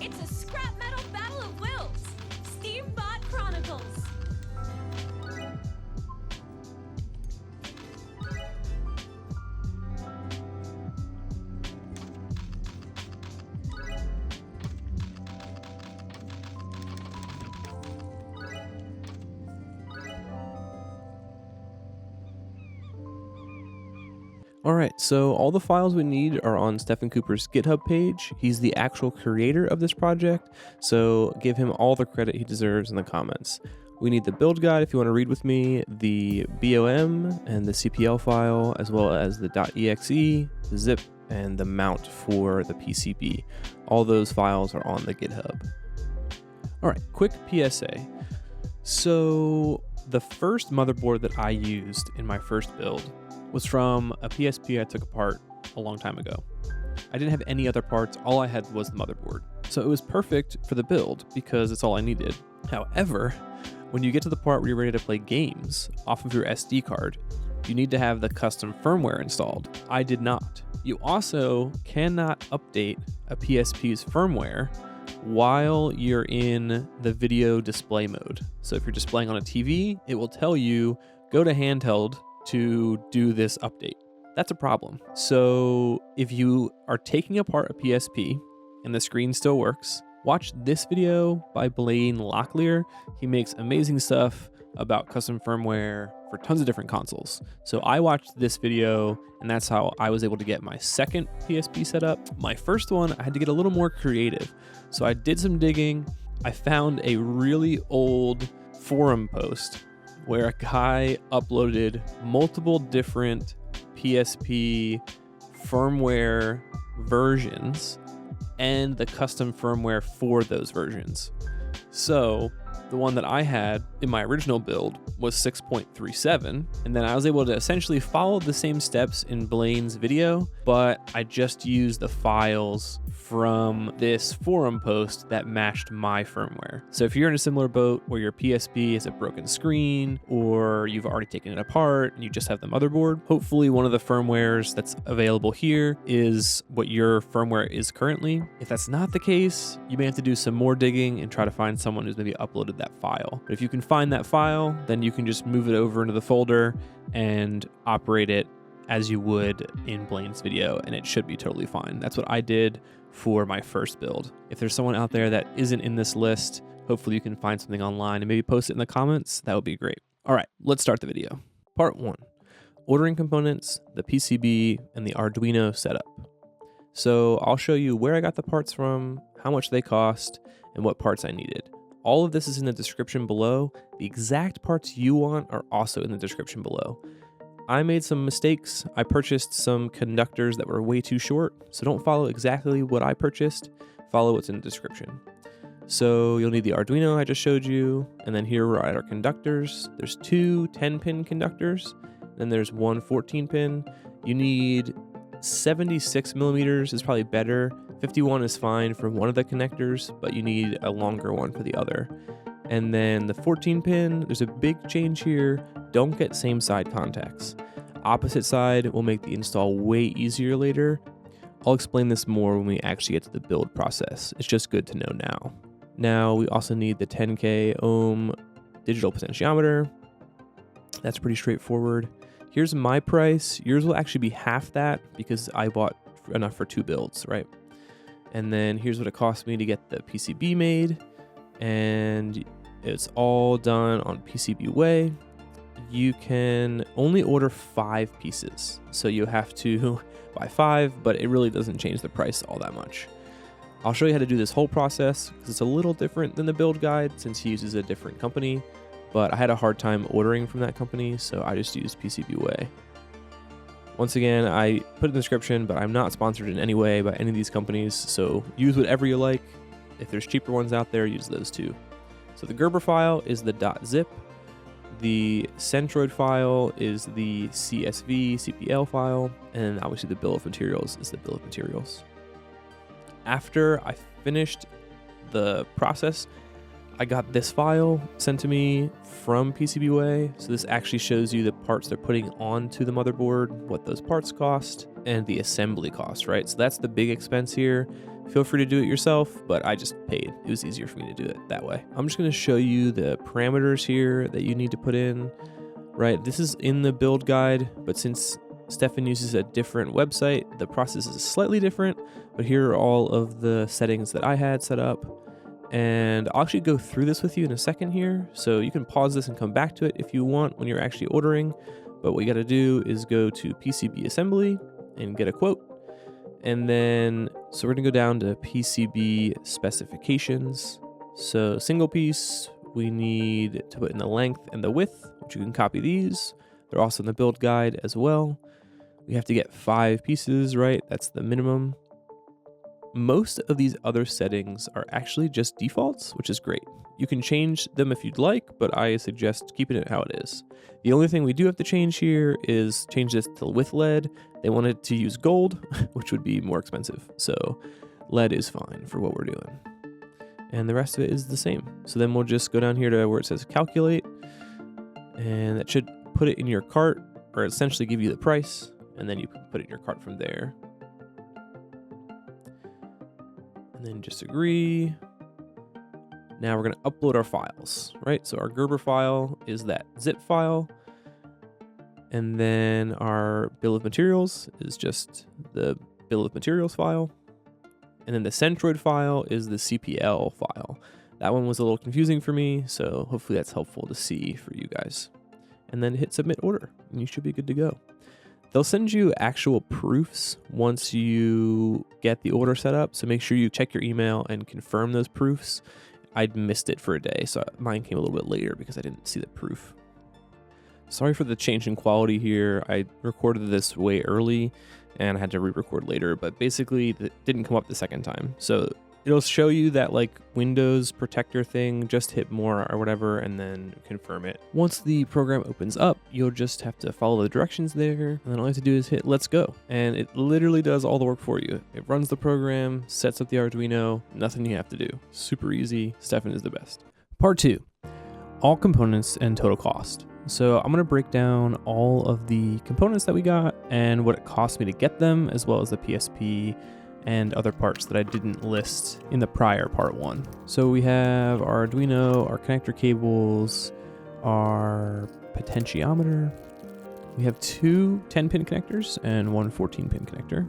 It's a scrap metal battle of wills! Steambot Chronicles! Alright, so all the files we need are on Stephen Cooper's GitHub page. He's the actual creator of this project, so give him all the credit he deserves in the comments. We need the build guide if you want to read with me, the BOM and the CPL file, as well as the .exe, the zip, and the mount for the PCB. All those files are on the GitHub. Alright, quick PSA. So the first motherboard that I used in my first build was from a PSP I took apart a long time ago. I didn't have any other parts, all I had was the motherboard. So it was perfect for the build because it's all I needed. However, when you get to the part where you're ready to play games off of your SD card, you need to have the custom firmware installed. I did not. You also cannot update a PSP's firmware while you're in the video display mode. So if you're displaying on a TV, it will tell you, go to handheld to do this update. That's a problem. So if you are taking apart a PSP and the screen still works, watch this video by Blaine Locklair. He makes amazing stuff about custom firmware for tons of different consoles. So I watched this video and that's how I was able to get my second PSP set up. My first one, I had to get a little more creative. So I did some digging. I found a really old forum post where a guy uploaded multiple different PSP firmware versions and the custom firmware for those versions. So the one that I had in my original build was 6.37, and then I was able to essentially follow the same steps in Blaine's video, but I just used the files from this forum post that matched my firmware. So if you're in a similar boat where your PSP has a broken screen or you've already taken it apart and you just have the motherboard, hopefully one of the firmwares that's available here is what your firmware is currently. If that's not the case, you may have to do some more digging and try to find someone who's maybe uploaded that file. But if you can find that file, then you can just move it over into the folder and operate it as you would in Blaine's video, and it should be totally fine. That's what I did for my first build. If there's someone out there that isn't in this list, hopefully you can find something online and maybe post it in the comments. That would be great. All right, let's start the video. Part 1, ordering components, the PCB, and the Arduino setup. So I'll show you where I got the parts from, how much they cost, and what parts I needed. All of this is in the description below. The exact parts you want are also in the description below. I made some mistakes. I purchased some conductors that were way too short, so don't follow exactly what I purchased. Follow what's in the description. So you'll need the Arduino I just showed you, and then here we're at our conductors. There's two 10-pin conductors, then there's one 14-pin. You need 76 millimeters is probably better. 51 is fine for one of the connectors, but you need a longer one for the other. And then the 14-pin, there's a big change here. Don't get same side contacts. Opposite side will make the install way easier later. I'll explain this more when we actually get to the build process. It's just good to know now. Now we also need the 10K ohm digital potentiometer. That's pretty straightforward. Here's my price. Yours will actually be half that because I bought enough for 2 builds, right? And then here's what it cost me to get the PCB made. And it's all done on PCB Way. You can only order 5 pieces, so you have to buy 5, but it really doesn't change the price all that much. I'll show you how to do this whole process because it's a little different than the build guide since he uses a different company, but I had a hard time ordering from that company, so I just used PCB Way. Once again, I put it in the description, but I'm not sponsored in any way by any of these companies, so use whatever you like. If there's cheaper ones out there, use those too. So the Gerber file is the .zip. The Centroid file is the CSV CPL file, and obviously the bill of materials is the bill of materials. After I finished the process, I got this file sent to me from PCB Way. So this actually shows you the parts they're putting onto the motherboard, what those parts cost, and the assembly cost, right? So that's the big expense here. Feel free to do it yourself, but I just paid. It was easier for me to do it that way. I'm just gonna show you the parameters here that you need to put in, right? This is in the build guide, but since Stefan uses a different website, the process is slightly different, but here are all of the settings that I had set up. And I'll actually go through this with you in a second here. So you can pause this and come back to it if you want when you're actually ordering. But what you got to do is go to PCB assembly and get a quote. And then, so we're going to go down to PCB specifications. So single piece, we need to put in the length and the width, which you can copy these. They're also in the build guide as well. We have to get 5 pieces, right? That's the minimum. Most of these other settings are actually just defaults, which is great. You can change them if you'd like, but I suggest keeping it how it is. The only thing we do have to change here is change this to with LED. They wanted to use gold, which would be more expensive. So LED is fine for what we're doing. And the rest of it is the same. So then we'll just go down here to where it says calculate, and that should put it in your cart, or essentially give you the price, and then you can put it in your cart from there. And then just agree. Now we're going to upload our files, right? So our Gerber file is that zip file. And then our bill of materials is just the bill of materials file. And then the Centroid file is the CPL file. That one was a little confusing for me, so hopefully that's helpful to see for you guys. And then hit submit order, and you should be good to go. They'll send you actual proofs once you get the order set up, so make sure you check your email and confirm those proofs. I'd missed it for a day, so mine came a little bit later because I didn't see the proof. Sorry for the change in quality here. I recorded this way early and I had to re-record later, but basically it didn't come up the second time. So it'll show you that like Windows protector thing, just hit more or whatever, and then confirm it. Once the program opens up, you'll just have to follow the directions there, and then all you have to do is hit let's go. And it literally does all the work for you. It runs the program, sets up the Arduino, nothing you have to do. Super easy. Stefan is the best. Part 2, all components and total cost. So I'm going to break down all of the components that we got and what it cost me to get them, as well as the PSP and other parts that I didn't list in the prior part 1. So we have our Arduino, our connector cables, our potentiometer. We have 2 10-pin connectors and 1 14-pin connector.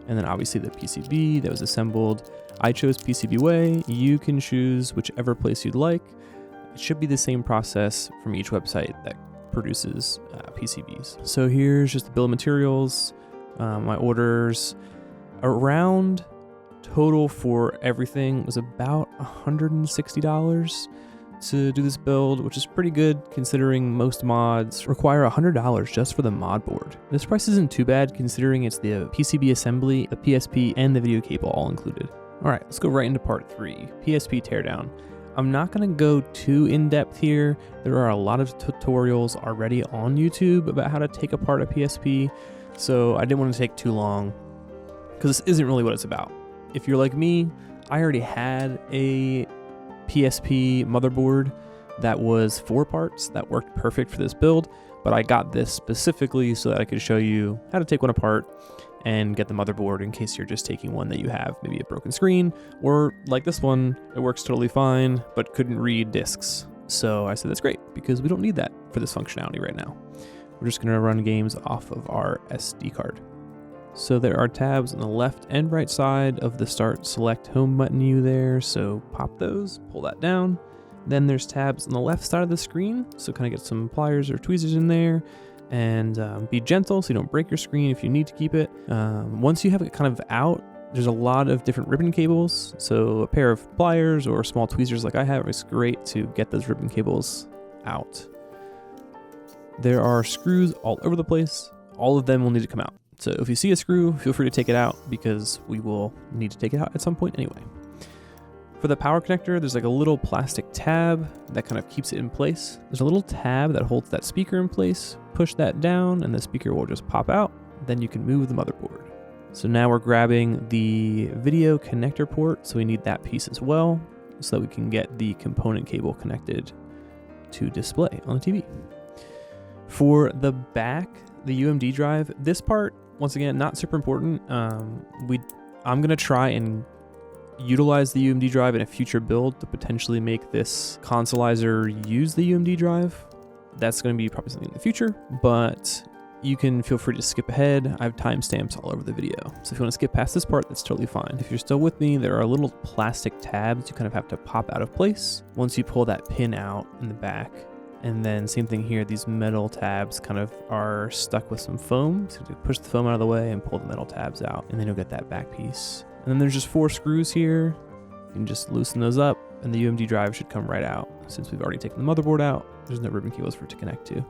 And then obviously the PCB that was assembled. I chose PCB Way. You can choose whichever place you'd like. It should be the same process from each website that produces PCBs. So here's just the bill of materials, my orders. Around total for everything was about $160 to do this build, which is pretty good considering most mods require $100 just for the mod board. This price isn't too bad considering it's the PCB assembly, the PSP, and the video cable all included. All right, let's go right into part 3, PSP Teardown. I'm not going to go too in-depth here. There are a lot of tutorials already on YouTube about how to take apart a PSP, so I didn't want to take too long because this isn't really what it's about. If you're like me, I already had a PSP motherboard that was 4 parts that worked perfect for this build, but I got this specifically so that I could show you how to take one apart and get the motherboard in case you're just taking one that you have maybe a broken screen, or like this one, it works totally fine, but couldn't read discs. So I said, that's great because we don't need that for this functionality right now. We're just gonna run games off of our SD card. So there are tabs on the left and right side of the Start Select Home menu there. So pop those, pull that down. Then there's tabs on the left side of the screen. So kind of get some pliers or tweezers in there. And be gentle so you don't break your screen if you need to keep it. Once you have it kind of out, there's a lot of different ribbon cables. So a pair of pliers or small tweezers like I have is great to get those ribbon cables out. There are screws all over the place. all of them will need to come out. So if you see a screw, feel free to take it out because we will need to take it out at some point anyway. For the power connector, there's like a little plastic tab that kind of keeps it in place. There's a little tab that holds that speaker in place. Push that down and the speaker will just pop out. Then you can move the motherboard. So now we're grabbing the video connector port. So we need that piece as well so that we can get the component cable connected to display on the TV. For the back, the UMD drive, this part, once again, not super important. I'm gonna try and utilize the UMD drive in a future build to potentially make this consolizer use the UMD drive. That's going to be probably something in the future, but you can feel free to skip ahead. I have timestamps all over the video. So if you want to skip past this part, that's totally fine. If you're still with me, there are little plastic tabs you kind of have to pop out of place once you pull that pin out in the back. And then same thing here, these metal tabs kind of are stuck with some foam. So you push the foam out of the way and pull the metal tabs out, and then you'll get that back piece. And then there's just 4 screws here. You can just loosen those up and the UMD drive should come right out. Since we've already taken the motherboard out, there's no ribbon cables for it to connect to.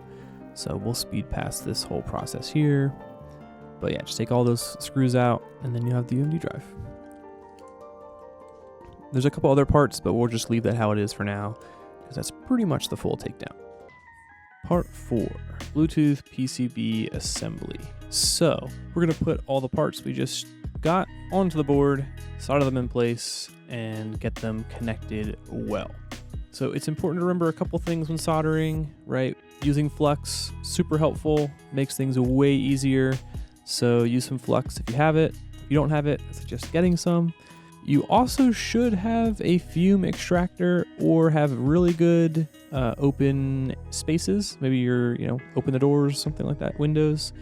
So we'll speed past this whole process here. But yeah, just take all those screws out and then you have the UMD drive. There's a couple other parts, but we'll just leave that how it is for now because that's pretty much the full takedown. Part 4, Bluetooth PCB assembly. So we're gonna put all the parts we just got onto the board, solder them in place, and get them connected well. So it's important to remember a couple things when soldering, right? Using flux, super helpful, makes things way easier. So use some flux if you have it. If you don't have it, I suggest getting some. You also should have a fume extractor or have really good open spaces. Maybe you're, open the doors, something like that, windows.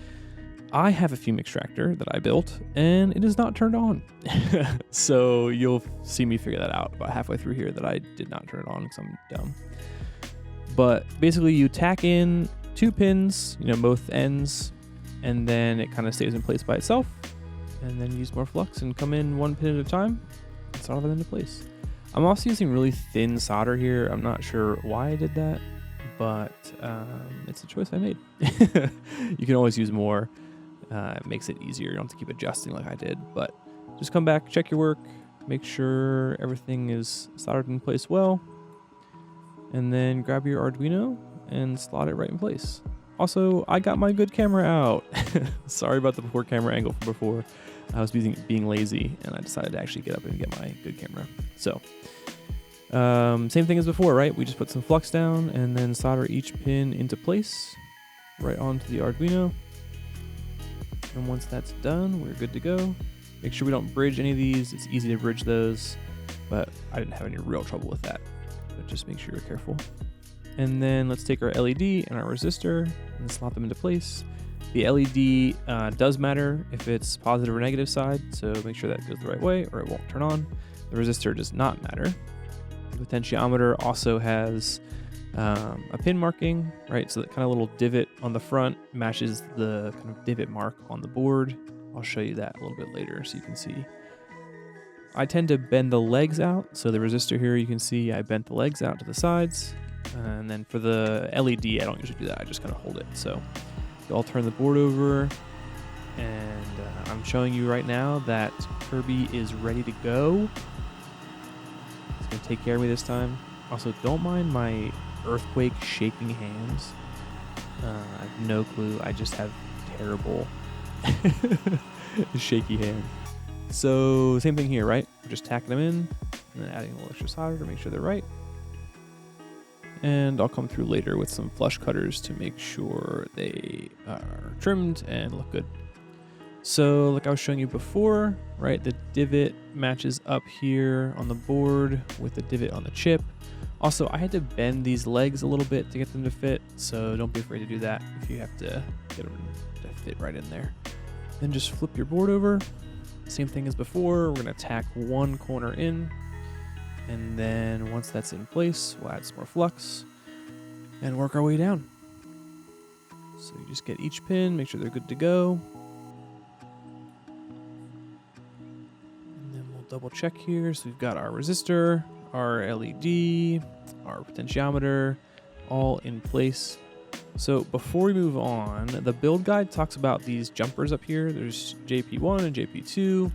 I have a fume extractor that I built and it is not turned on. So you'll see me figure that out about halfway through here that I did not turn it on because I'm dumb. But basically you tack in 2 pins, both ends, and then it kind of stays in place by itself. And then use more flux and come in 1 pin at a time and solder them into place. I'm also using really thin solder here. I'm not sure why I did that, but it's a choice I made. You can always use more. It makes it easier. You don't have to keep adjusting like I did, but just come back, check your work, make sure everything is soldered in place well, and then grab your Arduino and slot it right in place. Also, I got my good camera out. Sorry about the poor camera angle from before. I was being lazy and I decided to actually get up and get my good camera. So, same thing as before, right? We just put some flux down and then solder each pin into place right onto the Arduino. And once that's done, we're good to go. Make sure we don't bridge any of these. It's easy to bridge those, but I didn't have any real trouble with that. But just make sure you're careful. And then let's take our LED and our resistor and slot them into place. The LED does matter if it's positive or negative side, so make sure that goes the right way or it won't turn on. The resistor does not matter. The potentiometer also has a pin marking, right? So that kind of little divot on the front matches the kind of divot mark on the board. I'll show you that a little bit later so you can see. I tend to bend the legs out. So the resistor here, you can see I bent the legs out to the sides. And then for the LED, I don't usually do that. I just kind of hold it. So I'll turn the board over and I'm showing you right now that Kirby is ready to go. It's gonna take care of me this time. Also, don't mind my earthquake shaking hands. I have no clue. I just have terrible shaky hands. So same thing here, right? We're just tacking them in and then adding a little extra solder to make sure they're right. And I'll come through later with some flush cutters to make sure they are trimmed and look good. So like I was showing you before, right? The divot matches up here on the board with the divot on the chip. Also, I had to bend these legs a little bit to get them to fit, so don't be afraid to do that if you have to get them to fit right in there. Then just flip your board over. Same thing as before, we're gonna tack 1 corner in, and then once that's in place, we'll add some more flux and work our way down. So you just get each pin, make sure they're good to go. And then we'll double check here. So we've got our resistor, our LED, our potentiometer, all in place. So before we move on, the build guide talks about these jumpers up here. There's JP1 and JP2.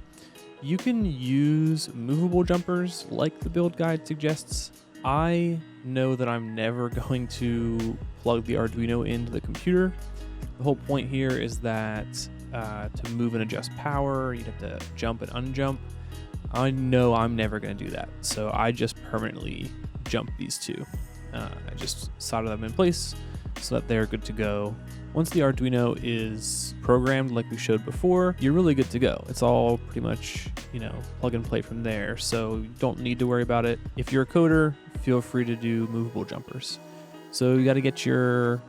You can use movable jumpers like the build guide suggests. I know that I'm never going to plug the Arduino into the computer. The whole point here is that to move and adjust power, you'd have to jump and unjump. I know I'm never going to do that, so I just permanently jump these two. I just solder them in place so that they're good to go. Once the Arduino is programmed like we showed before, you're really good to go. It's all pretty much, plug and play from there, so you don't need to worry about it. If you're a coder, feel free to do movable jumpers. So you got to get your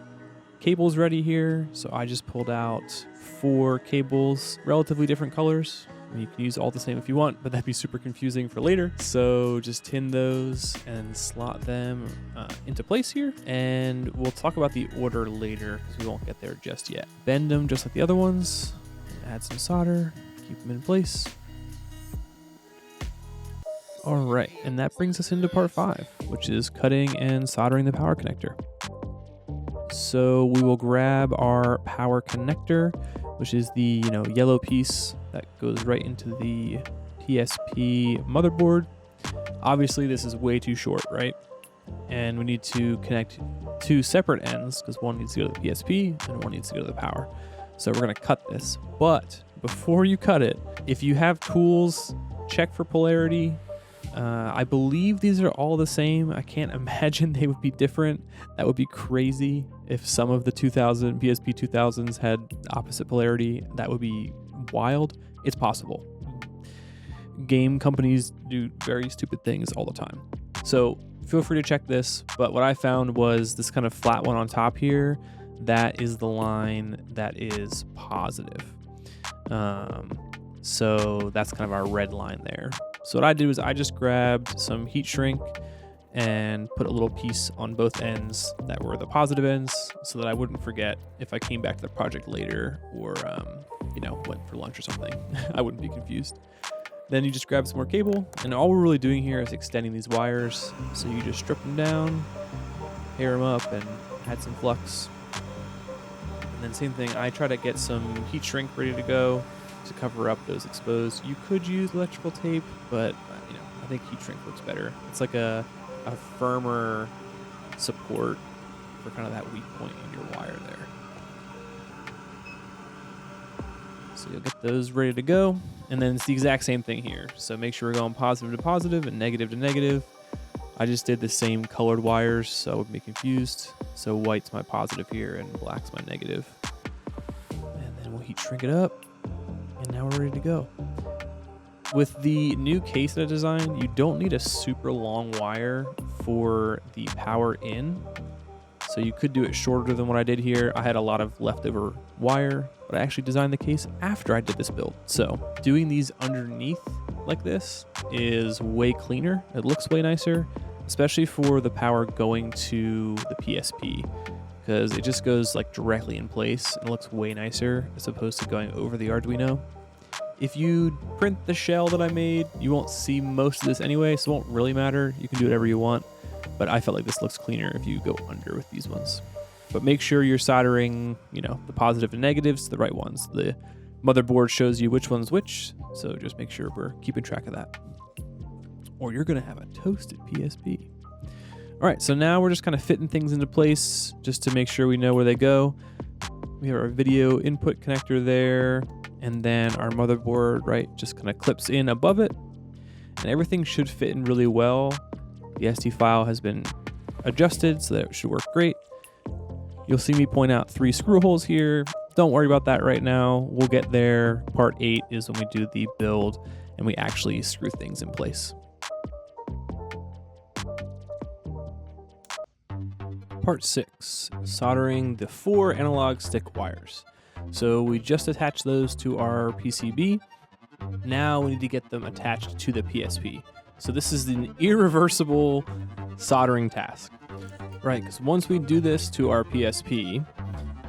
cables ready here. So I just pulled out 4 cables, relatively different colors. You can use all the same if you want, but that'd be super confusing for later. So just tin those and slot them into place here. And we'll talk about the order later because we won't get there just yet. Bend them just like the other ones. Add some solder, keep them in place. All right, and that brings us into part 5, which is cutting and soldering the power connector. So we will grab our power connector, which is the yellow piece that goes right into the PSP motherboard. Obviously this is way too short, right? And we need to connect 2 separate ends because one needs to go to the PSP and one needs to go to the power. So we're gonna cut this, but before you cut it, if you have tools, check for polarity. I believe these are all the same. I can't imagine they would be different. That would be crazy if some of the PSP 2000s had opposite polarity. That would be wild. It's possible. Game companies do very stupid things all the time. So feel free to check this. But what I found was this kind of flat one on top here. That is the line that is positive. So that's kind of our red line there. So what I did was I just grabbed some heat shrink and put a little piece on both ends that were the positive ends so that I wouldn't forget if I came back to the project later or, went for lunch or something. I wouldn't be confused. Then you just grab some more cable, and all we're really doing here is extending these wires. So you just strip them down, pair them up, and add some flux. And then same thing, I try to get some heat shrink ready to go to cover up those exposed. You could use electrical tape, but I think heat shrink works better. It's like a firmer support for kind of that weak point in your wire there. So you'll get those ready to go, and then it's the exact same thing here. So make sure we're going positive to positive and negative to negative. I just did the same colored wires so I wouldn't be confused. So white's my positive here and black's my negative. And then we'll heat shrink it up. And now we're ready to go. With the new case that I designed, you don't need a super long wire for the power in. So you could do it shorter than what I did here. I had a lot of leftover wire, but I actually designed the case after I did this build. So doing these underneath like this is way cleaner. It looks way nicer, especially for the power going to the PSP, because it just goes like directly in place and it looks way nicer as opposed to going over the Arduino. If you print the shell that I made, you won't see most of this anyway, so it won't really matter. You can do whatever you want, but I felt like this looks cleaner if you go under with these ones. But make sure you're soldering, the positive and negatives to the right ones. The motherboard shows you which one's which, so just make sure we're keeping track of that. Or you're gonna have a toasted PSP. All right, so now we're just kind of fitting things into place just to make sure we know where they go. We have our video input connector there, and then our motherboard, right, just kind of clips in above it, and everything should fit in really well. The SD file has been adjusted so that it should work great. You'll see me point out 3 screw holes here. Don't worry about that right now. We'll get there. Part 8 is when we do the build and we actually screw things in place. Part 6, soldering the 4 analog stick wires. So we just attached those to our PCB. Now we need to get them attached to the PSP. So this is an irreversible soldering task, right? Because once we do this to our PSP,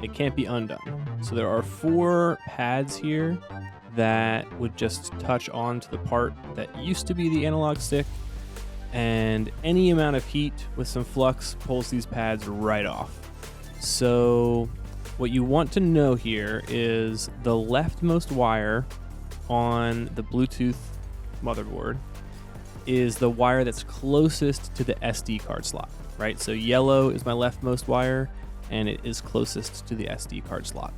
it can't be undone. So there are 4 pads here that would just touch onto the part that used to be the analog stick, and any amount of heat with some flux pulls these pads right off. So what you want to know here is the leftmost wire on the Bluetooth motherboard is the wire that's closest to the SD card slot, right? So yellow is my leftmost wire, and it is closest to the SD card slot.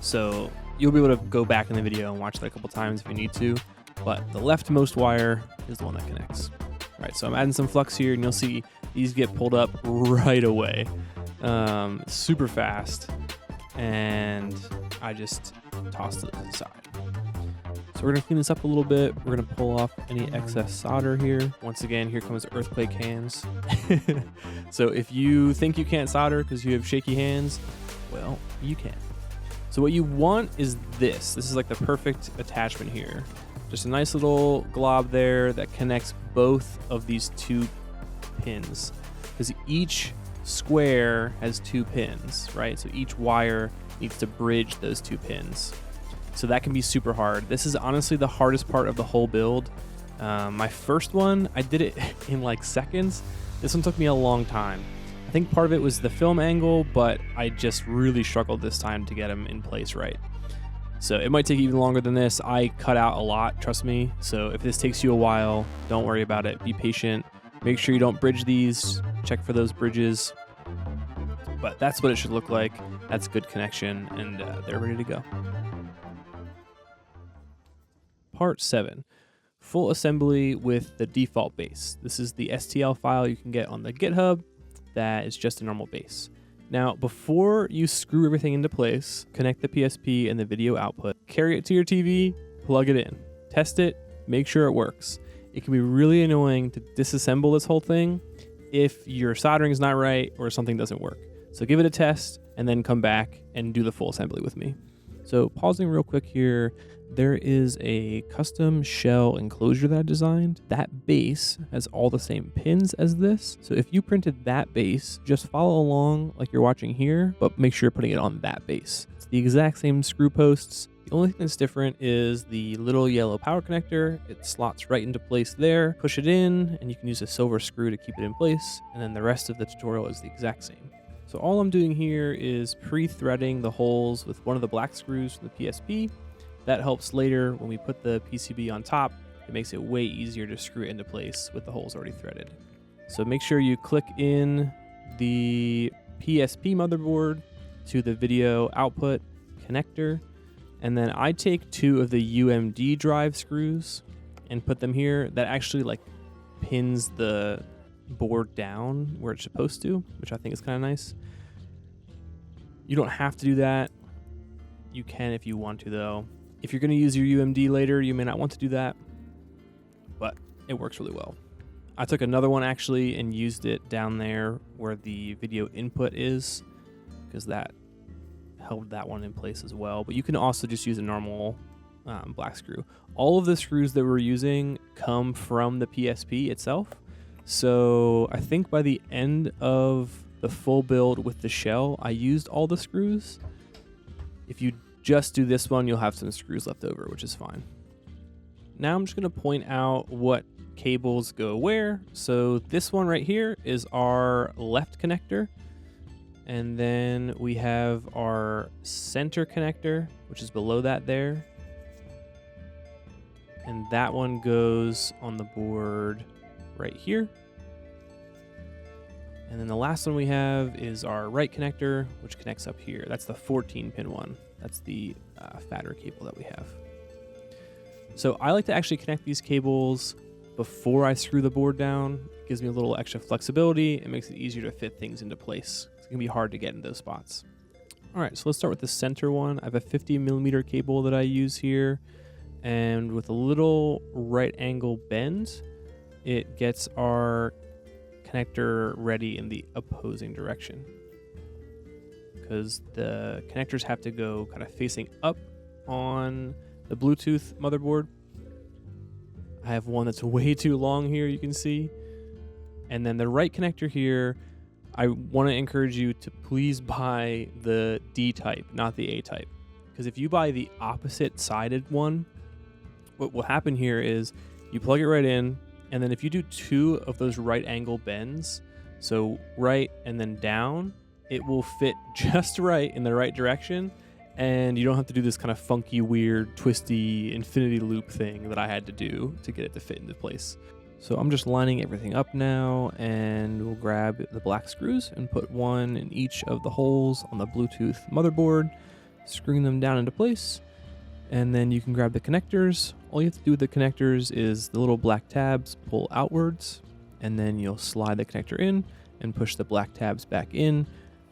So you'll be able to go back in the video and watch that a couple times if you need to, but the leftmost wire is the one that connects. All right, so I'm adding some flux here, and you'll see these get pulled up right away, super fast, and I just tossed it aside. So we're gonna clean this up a little bit. We're gonna pull off any excess solder here. Once again, here comes earthquake hands. So if you think you can't solder because you have shaky hands, well, you can. So what you want is this. This is like the perfect attachment here. Just a nice little glob there that connects both of these two pins, because each square has two pins, right? So each wire needs to bridge those two pins. So that can be super hard. This is honestly the hardest part of the whole build. My first one, I did it in like seconds. This one took me a long time. I think part of it was the film angle, but I just really struggled this time to get them in place right. So it might take even longer than this. I cut out a lot, trust me. So if this takes you a while, don't worry about it. Be patient. Make sure you don't bridge these. Check for those bridges. But that's what it should look like. That's good connection, and they're ready to go. Part 7, full assembly with the default base. This is the STL file you can get on the GitHub. That is just a normal base. Now, before you screw everything into place, connect the PSP and the video output, carry it to your TV, plug it in, test it, make sure it works. It can be really annoying to disassemble this whole thing if your soldering is not right or something doesn't work. So give it a test and then come back and do the full assembly with me. So pausing real quick here, there is a custom shell enclosure that I designed. That base has all the same pins as this. So if you printed that base, just follow along like you're watching here, but make sure you're putting it on that base. It's the exact same screw posts. The only thing that's different is the little yellow power connector. It slots right into place there. Push it in, and you can use a silver screw to keep it in place. And then the rest of the tutorial is the exact same. So all I'm doing here is pre-threading the holes with one of the black screws from the PSP. That helps later when we put the PCB on top. It makes it way easier to screw it into place with the holes already threaded. So make sure you click in the PSP motherboard to the video output connector. And then I take 2 of the UMD drive screws and put them here. That actually like pins the board down where it's supposed to, which I think is kind of nice. You don't have to do that. You can if you want to though. If you're going to use your UMD later, you may not want to do that, but it works really well. I took another one actually and used it down there where the video input is, because that held that one in place as well. But you can also just use a normal black screw. All of the screws that we're using come from the PSP itself. So I think by the end of the full build with the shell, I used all the screws. If you just do this one, you'll have some screws left over, which is fine. Now I'm just going to point out what cables go where. So this one right here is our left connector. And then we have our center connector, which is below that there. And that one goes on the board right here. And then the last one we have is our right connector, which connects up here. That's the 14-pin one. That's the fatter cable that we have. So I like to actually connect these cables before I screw the board down. It gives me a little extra flexibility. It makes it easier to fit things into place. It's gonna be hard to get in those spots. All right, so let's start with the center one. I have a 50mm cable that I use here. And with a little right angle bend, it gets our connector ready in the opposing direction, because the connectors have to go kind of facing up on the Bluetooth motherboard. I have one that's way too long here, you can see. And then the right connector here, I want to encourage you to please buy the D type, not the A type. Because if you buy the opposite sided one, what will happen here is you plug it right in, and then if you do 2 of those right angle bends, so right and then down, it will fit just right in the right direction, and you don't have to do this kind of funky, weird, twisty infinity loop thing that I had to do to get it to fit into place. So I'm just lining everything up now, and we'll grab the black screws and put one in each of the holes on the Bluetooth motherboard, screwing them down into place. And then you can grab the connectors. All you have to do with the connectors is the little black tabs pull outwards, and then you'll slide the connector in and push the black tabs back in.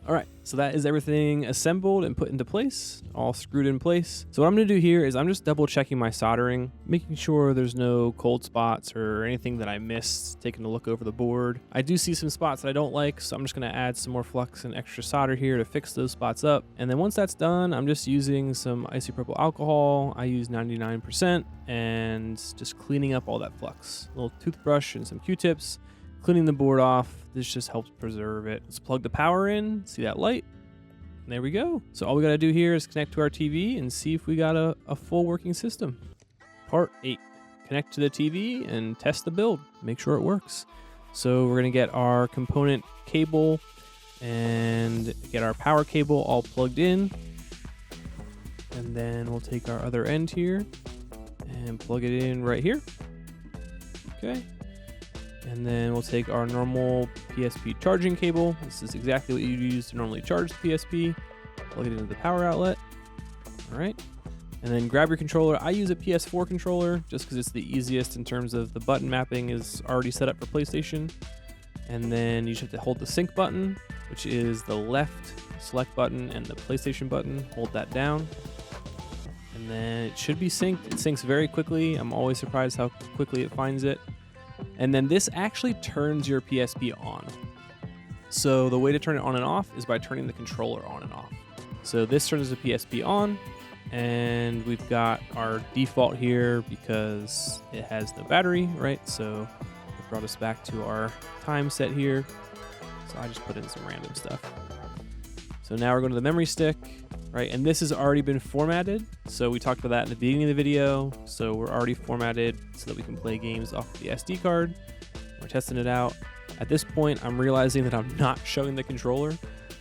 All right, so that is everything assembled and put into place, all screwed in place. So what I'm gonna do here is I'm just double checking my soldering, making sure there's no cold spots or anything that I missed, taking a look over the board. I do see some spots that I don't like, so I'm just gonna add some more flux and extra solder here to fix those spots up. And then once that's done, I'm just using some isopropyl alcohol. I use 99% and just cleaning up all that flux. A little toothbrush and some Q-tips. Cleaning the board off, this just helps preserve it. Let's plug the power in, see that light? And there we go. So all we gotta do here is connect to our TV and see if we got a full working system. Part 8, connect to the TV and test the build, make sure it works. So we're gonna get our component cable and get our power cable all plugged in. And then we'll take our other end here and plug it in right here. Okay. And then we'll take our normal PSP charging cable. This is exactly what you'd use to normally charge the PSP. Plug it into the power outlet. All right. And then grab your controller. I use a PS4 controller just because it's the easiest in terms of the button mapping is already set up for PlayStation. And then you just have to hold the sync button, which is the left select button and the PlayStation button. Hold that down. And then it should be synced. It syncs very quickly. I'm always surprised how quickly it finds it. And then this actually turns your PSP on. So the way to turn it on and off is by turning the controller on and off. So this turns the PSP on, and we've got our default here because it has no battery, right? So it brought us back to our time set here. So I just put in some random stuff. So now we're going to the memory stick, right? And this has already been formatted. So we talked about that in the beginning of the video. So we're already formatted so that we can play games off of the SD card. We're testing it out. At this point, I'm realizing that I'm not showing the controller.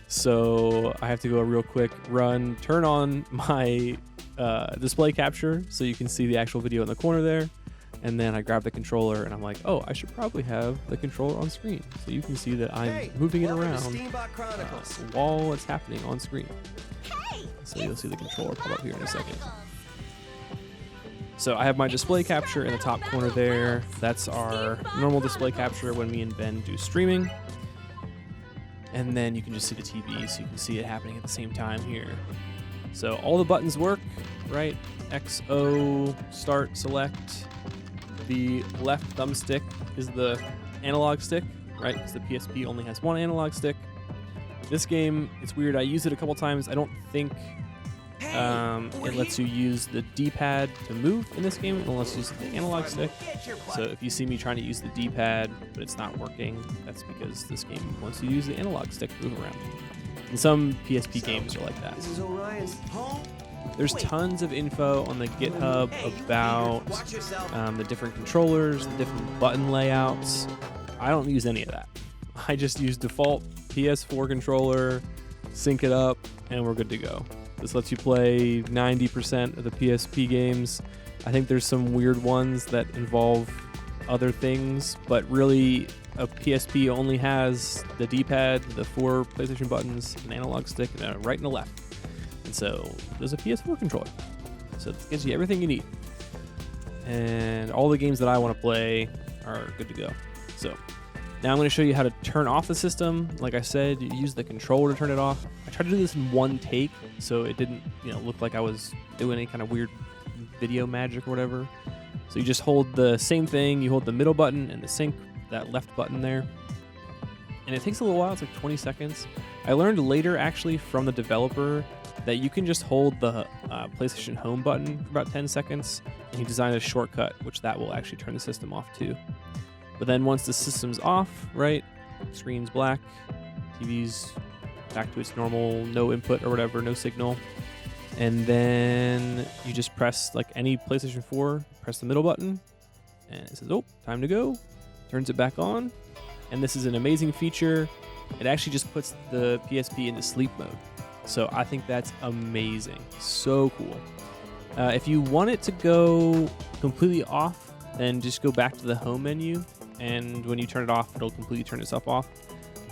So I have to go a real quick run, turn on my display capture so you can see the actual video in the corner there. And then I grab the controller and I'm like, oh, I should probably have the controller on screen so you can see that I'm moving it around while it's happening on screen. So you'll see the controller pop up here in a second. So I have my display capture in the top corner there. That's our normal display capture when me and Ben do streaming. And then you can just see the TV so you can see it happening at the same time here. So all the buttons work, right? XO, start, select. The left thumbstick is the analog stick, right? Because the PSP only has one analog stick. This game, it's weird. I used it a couple times. I don't think it lets you use the D-pad to move in this game. It lets you use the analog stick. So if you see me trying to use the D-pad, but it's not working, that's because this game wants you to use the analog stick to move around. And some PSP games are like that. This is Orion's home. There's tons of info on the GitHub about the different controllers, the different button layouts. I don't use any of that. I just use default PS4 controller, sync it up, and we're good to go. This lets you play 90% of the PSP games. I think there's some weird ones that involve other things, but really a PSP only has the D-pad, the 4 PlayStation buttons, an analog stick, and a right and a left. And so there's a PS4 controller. So it gives you everything you need. And all the games that I want to play are good to go. So now I'm going to show you how to turn off the system. Like I said, you use the controller to turn it off. I tried to do this in one take, so it didn't, look like I was doing any kind of weird video magic or whatever. So you just hold the same thing. You hold the middle button and the sync, that left button there. And it takes a little while. It's like 20 seconds. I learned later, actually, from the developer that you can just hold the PlayStation Home button for about 10 seconds, and he designed a shortcut, which that will actually turn the system off too. But then once the system's off, right, screen's black, TV's back to its normal, no input or whatever, no signal. And then you just press, like any PlayStation 4, press the middle button, and it says, oh, time to go. Turns it back on. And this is an amazing feature it actually just puts the PSP into sleep mode. So I think that's amazing. So cool. If you want it to go completely off, then just go back to the home menu, and when you turn it off, it'll completely turn itself off.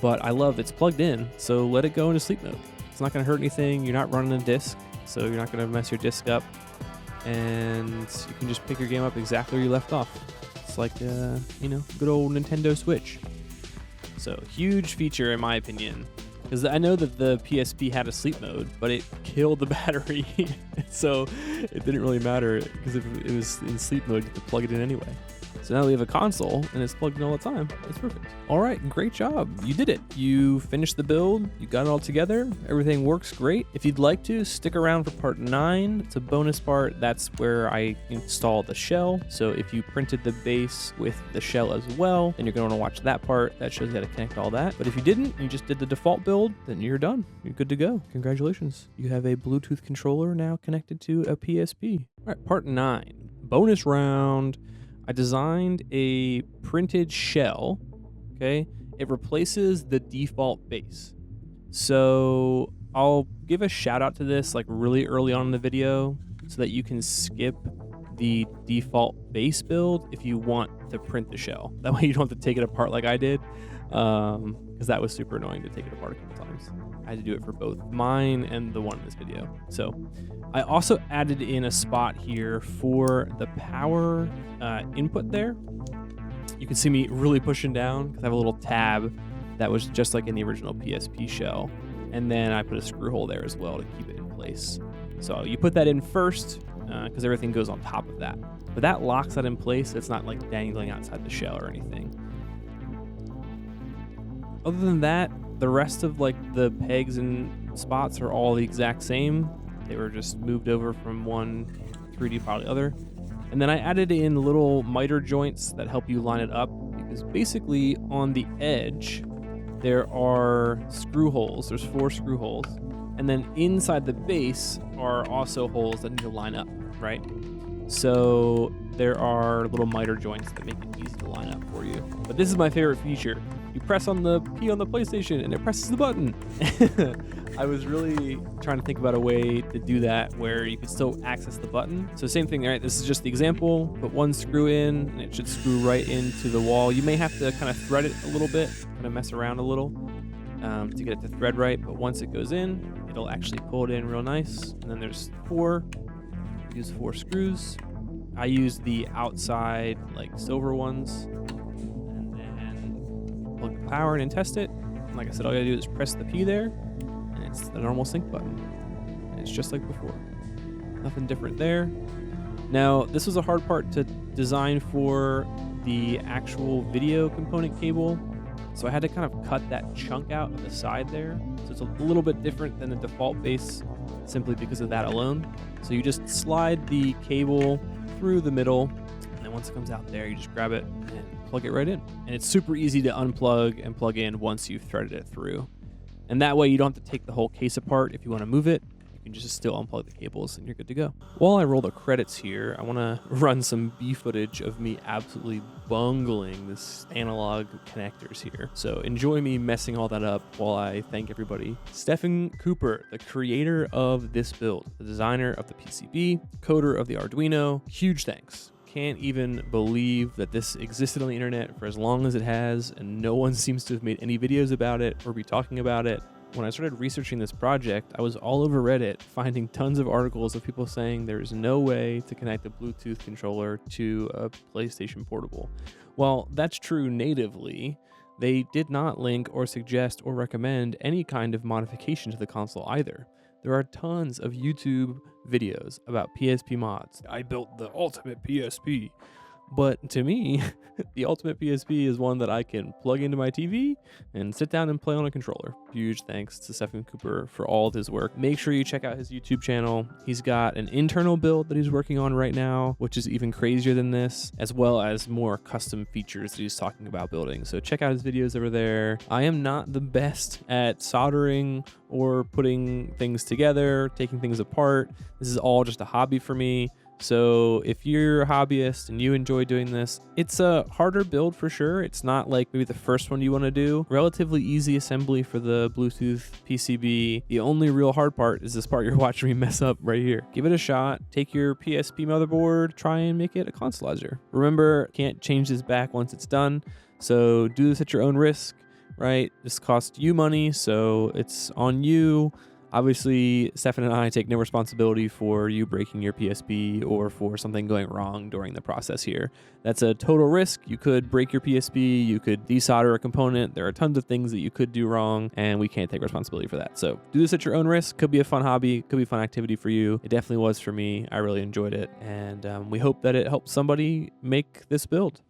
But I love it's plugged in, so let it go into sleep mode. It's not going to hurt anything. You're not running a disk, so you're not going to mess your disk up. And you can just pick your game up exactly where you left off. It's like, good old Nintendo Switch. So huge feature in my opinion, because I know that the PSP had a sleep mode, but it killed the battery. So it didn't really matter, because if it was in sleep mode, you could plug it in anyway. So now we have a console and it's plugged in all the time. It's perfect. All right, great job. You did it. You finished the build. You got it all together. Everything works great. If you'd like to, stick around for part 9. It's a bonus part. That's where I install the shell. So if you printed the base with the shell as well, then you're going to want to watch that part. That shows you how to connect all that. But if you didn't, you just did the default build, then you're done. You're good to go. Congratulations. You have a Bluetooth controller now connected to a PSP. All right, part 9. Bonus round. I designed a printed shell, okay? It replaces the default base. So I'll give a shout out to this like really early on in the video so that you can skip the default base build if you want to print the shell. That way you don't have to take it apart like I did, because that was super annoying to take it apart a couple times. I had to do it for both mine and the one in this video. So I also added in a spot here for the power input there. You can see me really pushing down because I have a little tab that was just like in the original PSP shell. And then I put a screw hole there as well to keep it in place. So you put that in first because everything goes on top of that. But that locks that in place. It's not like dangling outside the shell or anything. Other than that, the rest of like the pegs and spots are all the exact same. They were just moved over from one 3D file to the other. And then I added in little miter joints that help you line it up, because basically on the edge, there are screw holes. There's 4 screw holes. And then inside the base are also holes that need to line up, right? So there are little miter joints that make it easy to line up for you. But this is my favorite feature. You press on the P on the PlayStation and it presses the button. I was really trying to think about a way to do that where you could still access the button. So same thing, right? This is just the example. Put one screw in and it should screw right into the wall. You may have to kind of thread it a little bit, kind of mess around a little to get it to thread right. But once it goes in, it'll actually pull it in real nice. And then there's 4. Use 4 screws. I use the outside like silver ones. And then plug the power in and test it. And like I said, all you gotta do is press the P there. It's the normal sync button. And it's just like before. Nothing different there. Now, this was a hard part to design for the actual video component cable. So I had to kind of cut that chunk out of the side there. So it's a little bit different than the default base simply because of that alone. So you just slide the cable through the middle, and then once it comes out there, you just grab it and plug it right in. And it's super easy to unplug and plug in once you've threaded it through. And that way you don't have to take the whole case apart if you want to move it. You can just still unplug the cables and you're good to go. While I roll the credits here, I want to run some B footage of me absolutely bungling this analog connectors here. So enjoy me messing all that up while I thank everybody. Stephen Cooper, the creator of this build, the designer of the PCB, coder of the Arduino, huge thanks. Can't even believe that this existed on the internet for as long as it has, and no one seems to have made any videos about it or be talking about it. When I started researching this project, I was all over Reddit finding tons of articles of people saying there is no way to connect a Bluetooth controller to a PlayStation Portable. While that's true natively, they did not link or suggest or recommend any kind of modification to the console either. There are tons of YouTube videos about PSP mods. I built the ultimate PSP. But to me, the ultimate PSP is one that I can plug into my TV and sit down and play on a controller. Huge thanks to Stephen Cooper for all of his work. Make sure you check out his YouTube channel. He's got an internal build that he's working on right now, which is even crazier than this, as well as more custom features that he's talking about building. So check out his videos over there. I am not the best at soldering or putting things together, taking things apart. This is all just a hobby for me. So if you're a hobbyist and you enjoy doing this, it's a harder build for sure. It's not like maybe the first one you want to do. Relatively easy assembly for the Bluetooth PCB. The only real hard part is this part you're watching me mess up right here. Give it a shot. Take your PSP motherboard, try and make it a consolizer. Remember, can't change this back once it's done. So do this at your own risk, right? This costs you money, so it's on you. Obviously, Stefan and I take no responsibility for you breaking your PSP or for something going wrong during the process here. That's a total risk. You could break your PSP, you could desolder a component. There are tons of things that you could do wrong, and we can't take responsibility for that. So do this at your own risk. Could be a fun hobby, could be a fun activity for you. It definitely was for me. I really enjoyed it, and we hope that it helps somebody make this build.